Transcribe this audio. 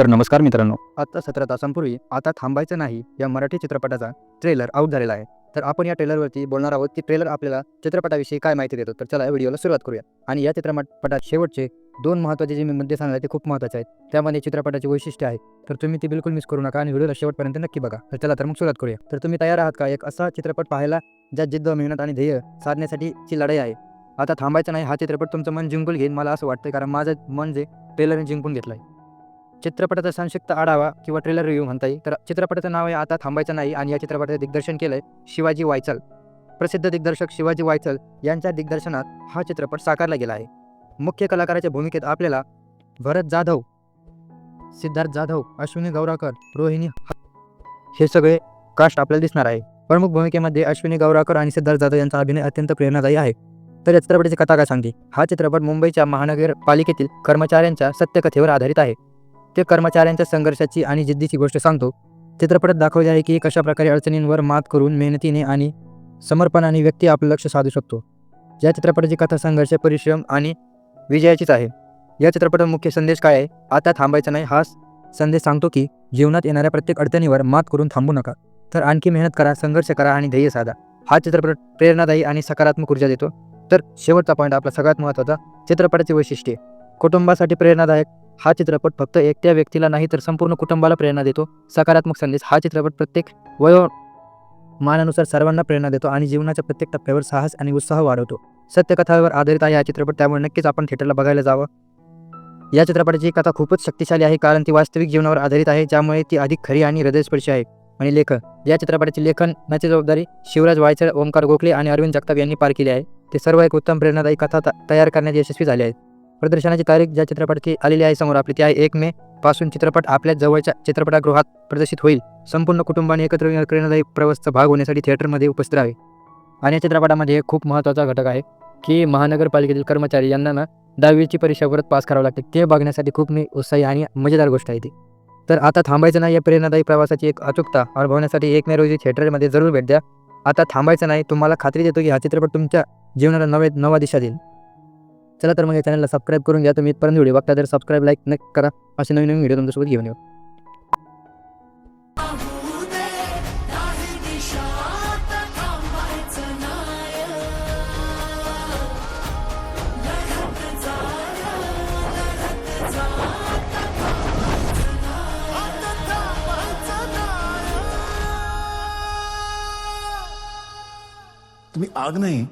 तर नमस्कार मित्रांनो, आता 17 तासांपूर्वी आता थांबायचं नाही या मराठी चित्रपटाचा ट्रेलर आउट झालेला आहे. तर आपण या ट्रेलरवरती बोलणार आहोत की ट्रेलर आपल्याला चित्रपटाविषयी काय माहिती देतो. तर चला या व्हिडिओला सुरुवात करूया. आणि या चित्रपटात शेवटचे 2 महत्त्वाचे जे मी मुद्दे सांगणार ते खूप महत्त्वाचे आहेत. त्यामध्ये चित्रपटाची वैशिष्ट्य आहे. तर तुम्ही ती बिलकुल मिस करू नका आणि व्हिडिओला शेवटपर्यंत नक्की बघा. तर चला तर मग सुरुवात करूया. तर तुम्ही तयार आहात का एक असा चित्रपट पाहायला ज्यात जिद्द, मेहनत आणि ध्येय साधण्यासाठीची लढाई आहे. आता थांबायचं नाही हा चित्रपट तुमचं मन जिंकून घेईल मला असं वाटतं, कारण माझं मन जे ट्रेलरने जिंकून घेतलं आहे. चित्रपटाचा संक्षिप्त आढावा किंवा ट्रेलर रिव्ह्यू म्हणता येईल. तर चित्रपटाचं नाव आहे आता थांबायचं नाही आणि या चित्रपटाचं दिग्दर्शन केलंय शिवाजी वायचल. प्रसिद्ध दिग्दर्शक शिवाजी वायचल यांच्या दिग्दर्शनात हा चित्रपट साकारला गेला आहे. मुख्य कलाकाराच्या भूमिकेत आपल्याला भरत जाधव, सिद्धार्थ जाधव, अश्विनी गौराकर, रोहिणी हे सगळे कास्ट आपल्याला दिसणार आहे. प्रमुख भूमिकेमध्ये अश्विनी गौराकर आणि सिद्धार्थ जाधव यांचा अभिनय अत्यंत प्रेरणादायी आहे. तर या चित्रपटाची कथा काय सांगते? हा चित्रपट मुंबईच्या महानगरपालिकेतील कर्मचाऱ्यांच्या सत्यकथेवर आधारित आहे. ते कर्मचाऱ्यांच्या संघर्षाची आणि जिद्दीची गोष्ट सांगतो. चित्रपटात दाखवले आहे की कशा प्रकारे अडचणींवर मात करून मेहनतीने आणि समर्पणाने व्यक्ती आपलं लक्ष साधू शकतो. या चित्रपटाची कथा संघर्ष, परिश्रम आणि विजयाचीच आहे. या चित्रपटाचा मुख्य संदेश काय आहे? आता थांबायचं नाही हा संदेश सांगतो की जीवनात येणाऱ्या प्रत्येक अडचणीवर मात करून थांबू नका, तर आणखी मेहनत करा, संघर्ष करा आणि ध्येय साधा. हा चित्रपट प्रेरणादायी आणि सकारात्मक ऊर्जा देतो. तर शेवटचा पॉईंट आपला सगळ्यात महत्त्वाचा, चित्रपटाची वैशिष्ट्ये. कुटुंबासाठी प्रेरणादायक. हा चित्रपट फक्त एकट्या व्यक्तीला नाही तर संपूर्ण कुटुंबाला प्रेरणा देतो. सकारात्मक संदेश. हा चित्रपट प्रत्येक वयोमानानुसार सर्वांना प्रेरणा देतो आणि जीवनाच्या प्रत्येक टप्प्यावर साहस आणि उत्साह वाढवतो. सत्यकथावर आधारित आहे हा चित्रपट, त्यामुळे नक्कीच आपण थिएटरला बघायला जावं. या चित्रपटाची कथा खूपच शक्तिशाली आहे, कारण ती वास्तविक जीवनावर आधारित आहे, ज्यामुळे ती अधिक खरी आणि हृदयस्पर्शी आहे. आणि लेखन. या चित्रपटाची लेखनाची जबाबदारी शिवराज वायचळ, ओमकार गोखले आणि अरविंद जगताप यांनी पार केली आहे. ते सर्व एक उत्तम प्रेरणादायी कथा तयार करण्यात यशस्वी झाले आहेत. प्रदर्शनाची तारीख ज्या चित्रपटाची आलेली आहे समोर आपली, ती आहे 1 मे पासून चित्रपट आपल्या जवळच्या चित्रपटगृहात प्रदर्शित होईल. संपूर्ण कुटुंबाने एकत्र येऊन प्रेरणादायी प्रवासाचा भाग होण्यासाठी थिएटरमध्ये उपस्थित राहावे. आणि या चित्रपटामध्ये एक खूप महत्त्वाचा घटक आहे की महानगरपालिकेतील कर्मचारी यांना 10वीची परीक्षा परत पास करावं लागते. ते बघण्यासाठी खूप उत्साही आणि मजेदार गोष्ट आहे ती. तर आता थांबायचं नाही या प्रेरणादायी प्रवासाची एक अचूकता अनुभवण्यासाठी 1 मे रोजी थिएटरमध्ये जरूर भेट द्या. आता थांबायचं नाही. तुम्हाला खात्री देतो की हा चित्रपट तुमच्या जीवनाला नवा दिशा देईल. चला तर मग या चॅनलला सबस्क्राईब करून घ्या. तुम्ही इथपर्यंत व्हिडिओ बघता तर सबस्क्राईब, लाईक नक्की करा. असे नवीन व्हिडिओ तुमच्यासोबत घेऊन येऊ. तुम्ही आग नाही